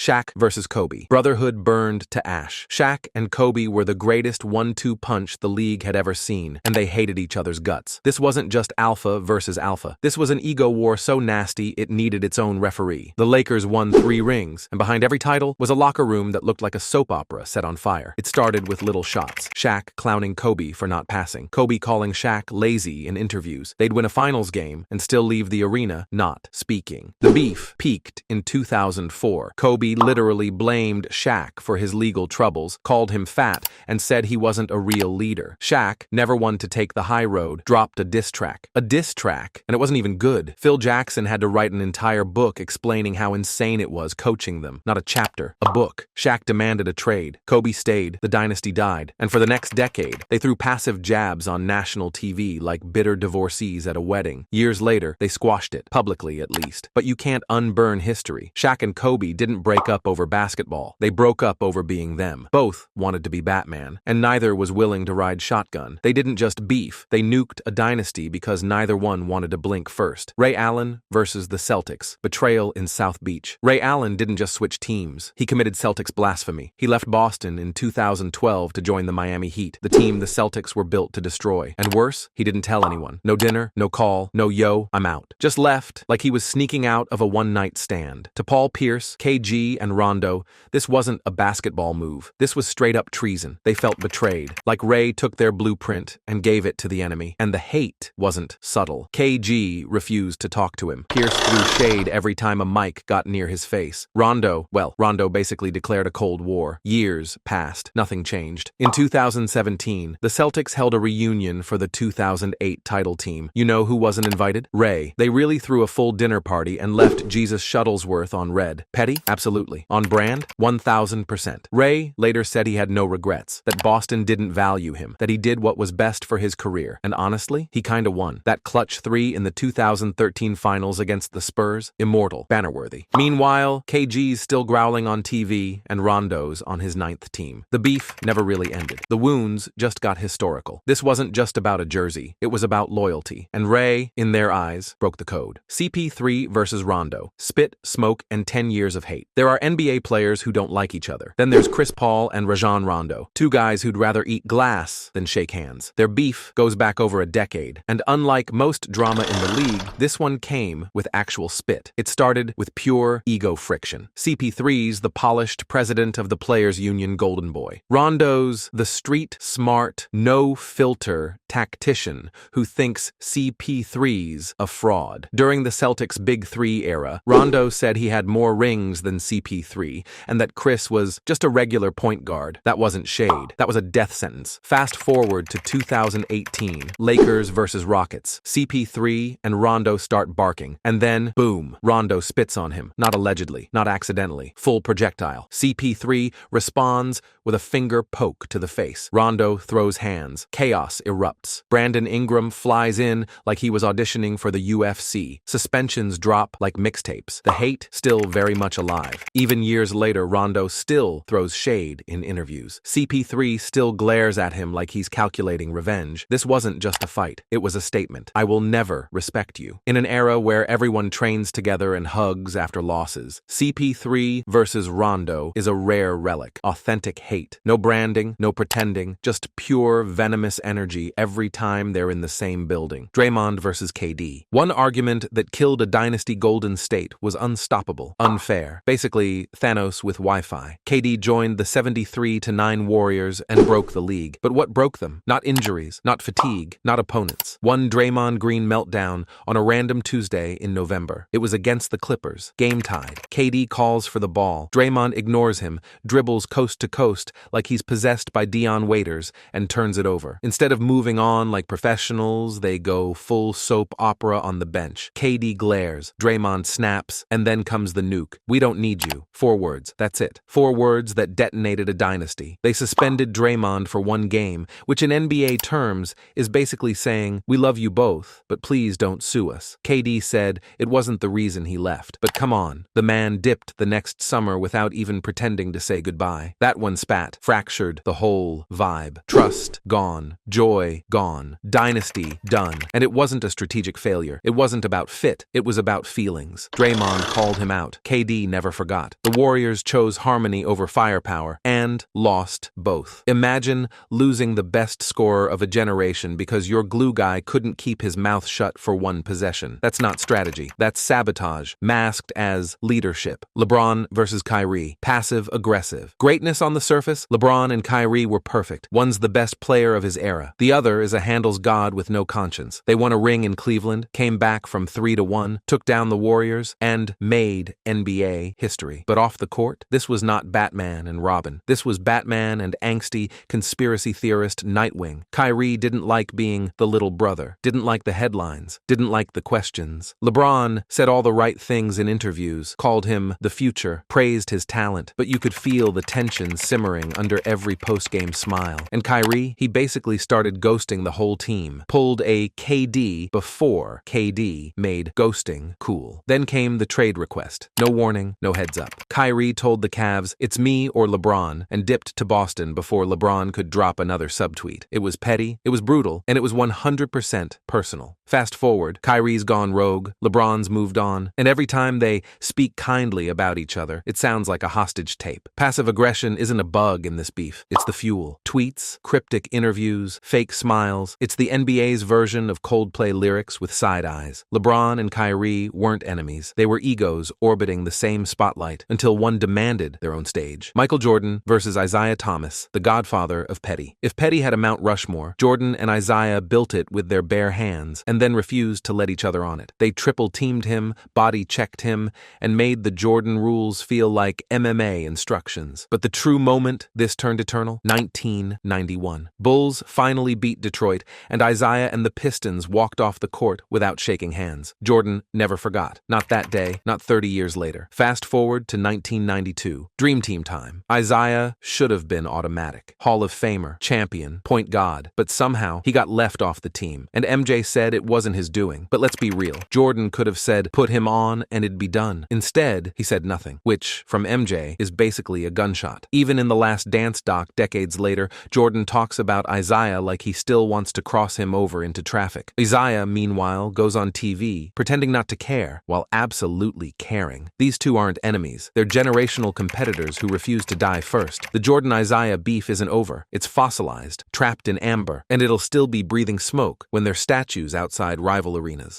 Shaq versus Kobe. Brotherhood burned to ash. Shaq and Kobe were the greatest 1-2 punch the league had ever seen, and they hated each other's guts. This wasn't just alpha versus alpha. This was an ego war so nasty it needed its own referee. The Lakers won 3 rings, and behind every title was a locker room that looked like a soap opera set on fire. It started with little shots. Shaq clowning Kobe for not passing. Kobe calling Shaq lazy in interviews. They'd win a finals game and still leave the arena not speaking. The beef peaked in 2004. Kobe literally blamed Shaq for his legal troubles, called him fat, and said he wasn't a real leader. Shaq, never one to take the high road, dropped a diss track. A diss track, and it wasn't even good. Phil Jackson had to write an entire book explaining how insane it was coaching them. Not a chapter, a book. Shaq demanded a trade. Kobe stayed. The dynasty died. And for the next decade, they threw passive jabs on national TV like bitter divorcees at a wedding. Years later, they squashed it, publicly at least. But you can't unburn history. Shaq and Kobe didn't break up over basketball. They broke up over being them. Both wanted to be Batman, and neither was willing to ride shotgun. They didn't just beef. They nuked a dynasty because neither one wanted to blink first. Ray Allen versus the Celtics. Betrayal in South Beach. Ray Allen didn't just switch teams. He committed Celtics blasphemy. He left Boston in 2012 to join the Miami Heat, the team the Celtics were built to destroy. And worse, he didn't tell anyone. No dinner, no call, no yo, I'm out. Just left like he was sneaking out of a one-night stand. To Paul Pierce, KG, and Rondo, this wasn't a basketball move. This was straight-up treason. They felt betrayed. Like Ray took their blueprint and gave it to the enemy. And the hate wasn't subtle. KG refused to talk to him. Pierce threw shade every time a mic got near his face. Rondo basically declared a Cold War. Years passed. Nothing changed. In 2017, the Celtics held a reunion for the 2008 title team. You know who wasn't invited? Ray. They really threw a full dinner party and left Jesus Shuttlesworth on red. Petty? Absolutely. On brand? 1000%. Ray later said he had no regrets, that Boston didn't value him, that he did what was best for his career. And honestly, he kinda won. That clutch 3 in the 2013 finals against the Spurs? Immortal. Banner-worthy. Meanwhile, KG's still growling on TV and Rondo's on his 9th team. The beef never really ended. The wounds just got historical. This wasn't just about a jersey. It was about loyalty. And Ray, in their eyes, broke the code. CP3 versus Rondo. Spit, smoke, and 10 years of hate. There are NBA players who don't like each other. Then there's Chris Paul and Rajon Rondo. 2 guys who'd rather eat glass than shake hands. Their beef goes back over a decade. And unlike most drama in the league, this one came with actual spit. It started with pure ego friction. CP3's the polished president of the Players Union Golden Boy. Rondo's the street smart, no-filter tactician who thinks CP3's a fraud. During the Celtics' Big 3 era, Rondo said he had more rings than CP3 and that Chris was just a regular point guard. That wasn't shade. That was a death sentence. Fast forward to 2018, Lakers versus Rockets. CP3 and Rondo start barking, and then, boom, Rondo spits on him. Not allegedly, not accidentally, full projectile. CP3 responds with a finger poke to the face. Rondo throws hands. Chaos erupts. Brandon Ingram flies in like he was auditioning for the UFC. Suspensions drop like mixtapes. The hate still very much alive. Even years later, Rondo still throws shade in interviews. CP3 still glares at him like he's calculating revenge. This wasn't just a fight. It was a statement. I will never respect you. In an era where everyone trains together and hugs after losses, CP3 versus Rondo is a rare relic. Authentic hate. No branding, no pretending, just pure venomous energy every time they're in the same building. Draymond versus KD. One argument that killed a dynasty Golden State was unstoppable, unfair. Basically, Thanos with Wi-Fi. KD joined the 73-9 Warriors and broke the league. But what broke them? Not injuries, not fatigue, not opponents. One Draymond Green meltdown on a random Tuesday in November. It was against the Clippers. Game tied. KD calls for the ball. Draymond ignores him, dribbles coast to coast like he's possessed by Dion Waiters, and turns it over. Instead of moving on like professionals, they go full soap opera on the bench. KD glares. Draymond snaps, and then comes the nuke. We don't need you. 4 words. That's it. 4 words that detonated a dynasty. They suspended Draymond for 1 game, which in NBA terms is basically saying, we love you both, but please don't sue us. KD said it wasn't the reason he left. But come on, the man dipped the next summer without even pretending to say goodbye. That one spat, fractured the whole vibe. Trust gone. Joy gone. Dynasty done. And it wasn't a strategic failure. It wasn't about fit. It was about feelings. Draymond called him out. KD never forgot. forgot. The Warriors chose harmony over firepower and lost both. Imagine losing the best scorer of a generation because your glue guy couldn't keep his mouth shut for one possession. That's not strategy. That's sabotage, masked as leadership. LeBron versus Kyrie. Passive-aggressive. Greatness on the surface, LeBron and Kyrie were perfect. One's the best player of his era. The other is a handles god with no conscience. They won a ring in Cleveland, came back from 3-1, took down the Warriors, and made NBA history. But off the court, this was not Batman and Robin. This was Batman and angsty conspiracy theorist Nightwing. Kyrie didn't like being the little brother, didn't like the headlines, didn't like the questions. LeBron said all the right things in interviews, called him the future, praised his talent, but you could feel the tension simmering under every post-game smile. And Kyrie, he basically started ghosting the whole team, pulled a KD before KD made ghosting cool. Then came the trade request. No warning, no heads up. Kyrie told the Cavs, "It's me or LeBron," and dipped to Boston before LeBron could drop another subtweet. It was petty, it was brutal, and it was 100% personal. Fast forward, Kyrie's gone rogue, LeBron's moved on, and every time they speak kindly about each other, it sounds like a hostage tape. Passive aggression isn't a bug in this beef. It's the fuel. Tweets, cryptic interviews, fake smiles. It's the NBA's version of Coldplay lyrics with side eyes. LeBron and Kyrie weren't enemies. They were egos orbiting the same spotlight until one demanded their own stage. Michael Jordan versus Isiah Thomas, the godfather of petty. If petty had a Mount Rushmore, Jordan and Isiah built it with their bare hands and then refused to let each other on it. They triple-teamed him, body-checked him, and made the Jordan rules feel like MMA instructions. But the true moment this turned eternal? 1991. Bulls finally beat Detroit, and Isiah and the Pistons walked off the court without shaking hands. Jordan never forgot. Not that day, not 30 years later. Fast forward to 1992. Dream Team time. Isiah should have been automatic. Hall of Famer, champion, point guard, but somehow he got left off the team, and MJ said it wasn't his doing. But let's be real. Jordan could have said, put him on and it'd be done. Instead, he said nothing, which, from MJ, is basically a gunshot. Even in The Last Dance doc decades later, Jordan talks about Isiah like he still wants to cross him over into traffic. Isiah, meanwhile, goes on TV, pretending not to care, while absolutely caring. These two aren't enemies. They're generational competitors who refuse to die first. The Jordan-Isiah beef isn't over. It's fossilized, trapped in amber, and it'll still be breathing smoke when they're statues outside rival arenas.